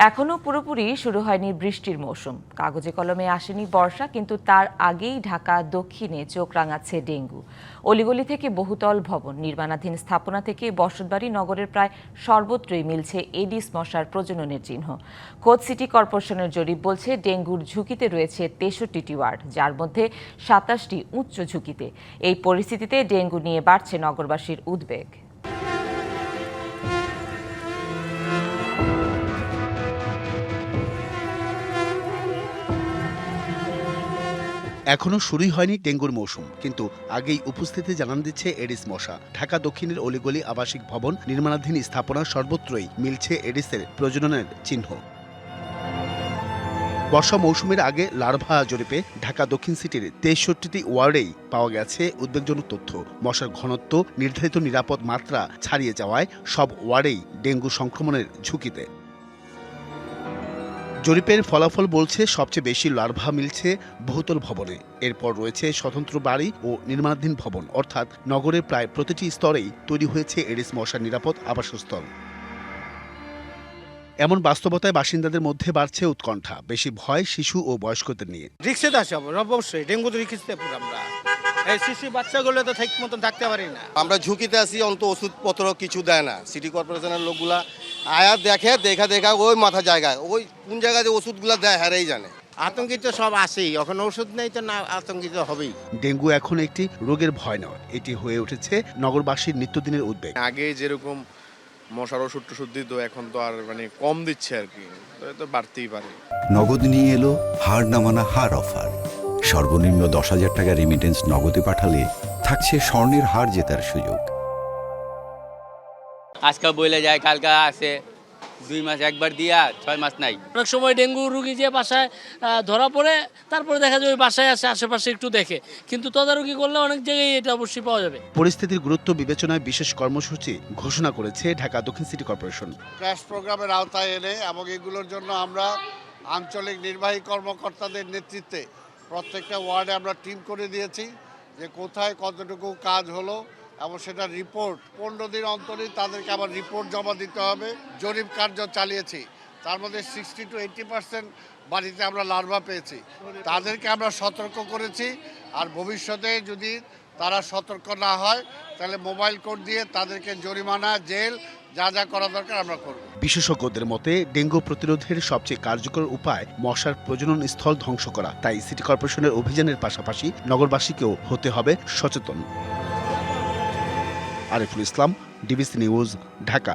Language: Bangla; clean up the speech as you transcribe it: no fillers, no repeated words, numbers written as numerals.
এখনো পুরোপুরি শুরু হয়নি বৃষ্টির মৌসুম। কাগজে কলমে আসেনি বর্ষা, কিন্তু তার আগেই ঢাকা দক্ষিণে চোখ রাঙাচ্ছে ডেঙ্গু। অলিগলি থেকে বহুতল ভবন, নির্মাণাধীন স্থাপনা থেকে বসতবাড়ি, নগরের প্রায় সর্বত্রই মিলছে এডিস মশার প্রজননের চিহ্ন। খোদ সিটি কর্পোরেশনের জরিপ বলছে ডেঙ্গুর ঝুঁকিতে রয়েছে 63টি ওয়ার্ড, যার মধ্যে 27টি উচ্চ ঝুঁকিতে। এই পরিস্থিতিতে ডেঙ্গু নিয়ে বাড়ছে নগরবাসীর উদ্বেগ। এখনো শুরুই হয়নি ডেঙ্গুর মৌসুম, কিন্তু আগেই উপস্থিতি জানান দিচ্ছে এডিস মশা। ঢাকা দক্ষিণের অলিগলি, আবাসিক ভবন, নির্মাণাধীন স্থাপনা সর্বত্রই মিলছে এডিসের প্রজননের চিহ্ন। বর্ষা মৌসুমের আগে লার্ভা জরিপে ঢাকা দক্ষিণ সিটির 63টি ওয়ার্ডেই পাওয়া গেছে উদ্বেগজনক তথ্য। মশার ঘনত্ব নির্ধারিত নিরাপদ মাত্রা ছাড়িয়ে যাওয়ায় সব ওয়ার্ডেই ডেঙ্গু সংক্রমণের ঝুঁকিতে। জরিপের ফলাফল বলছে সবচেয়ে বেশি লার্ভা মিলছে বহুতল ভবনে, এরপর রয়েছে স্বতন্ত্র বাড়ি ও নির্মাণাধীন ভবন, অর্থাৎ নগরের প্রায় প্রতিটি স্তরেই তৈরি হয়েছে এডিস মশার নিরাপদ আবাসস্থল। এমন বাস্তবতায় বাসিন্দাদের মধ্যে বাড়ছে উৎকণ্ঠা, বেশি ভয় শিশু ও বয়স্কদের নিয়ে। রিক্সে আসে অবশ্যই ডেঙ্গু তো রিক্সে আমরা এই শিশু বাচ্চাগুলো তো ঠিক মতন থাকতে পারি না। আমরা ঝুঁকিতে আছি, অন্ত ওষুধপত্র কিছু দেয় না। সিটি কর্পোরেশনের লোকগুলা আয়া দেখা ওই মাথা জায়গায় ওই কোন জায়গায় যে ওষুধগুলো দেয় হারেই জানে। আতঙ্কিত সব আসেই, এখন ওষুধ নেই তো না, আতঙ্কিত হবেই। ডেঙ্গু এখন একটি রোগের ভয় নয়, এটি হয়ে উঠেছে নগরবাসীর নিত্যদিনের উদ্বেগ। আগে যেরকম মশার ওষুধ টষুধ দিত, এখন তো আর কম দিচ্ছে আর কি, তো বাড়তেই পারে। নগদ নিয়ে এলো হার নামানা হার অফার। সর্বনিম্ন 10,000 টাকা রেমিটেন্স নগদে পাঠালে থাকছে স্বর্ণের হার জেতার সুযোগ। আজকে বইলে যায়, কালকা আসে, 2 মাস একবার দিয়া 6 মাস নাই। অনেক সময় ডেঙ্গু রোগী যে বাসায় ধরা পড়ে, তারপরে দেখা যায় ওই বাসায় আসে, আশেপাশে একটু দেখে, কিন্তু তদারকি করলে অনেক জায়গায় এটা অবশ্যই পাওয়া যাবে। পরিস্থিতির গুরুত্ব বিবেচনায় বিশেষ কর্মসূচি ঘোষণা করেছে ঢাকা দক্ষিণ সিটি কর্পোরেশন। ক্র্যাশ প্রোগ্রামের আওতায় এনে এবং এগুলোর জন্য আমরা আঞ্চলিক নির্বাহী কর্মকর্তাদের নেতৃত্বে প্রত্যেকটা ওয়ার্ডে আমরা টিম করে দিয়েছি যে কোথায় কতটুকু কাজ হলো, এবং সেটা রিপোর্ট 15 দিন অন্তরই তাদেরকে আবার রিপোর্ট জমা দিতে হবে। জরিপ কার্য চালিয়েছি, তার মধ্যে 60 to 80% বাড়িতে আমরা লার্ভা পেয়েছি। তাদেরকে আমরা সতর্ক করেছি, আর ভবিষ্যতে যদি তারা সতর্ক না হয় তাহলে মোবাইল কোড দিয়ে তাদেরকে জরিমানা, জেল যা যা করা দরকার আমরা করব। বিশেষজ্ঞদের মতে ডেঙ্গু প্রতিরোধের সবচেয়ে কার্যকর উপায় মশার প্রজনন স্থল ধ্বংস করা। তাই সিটি কর্পোরেশনের অভিযানের পাশাপাশি নগরবাসীকেও হতে হবে সচেতন। Ariful Islam, DBC news, Dhaka.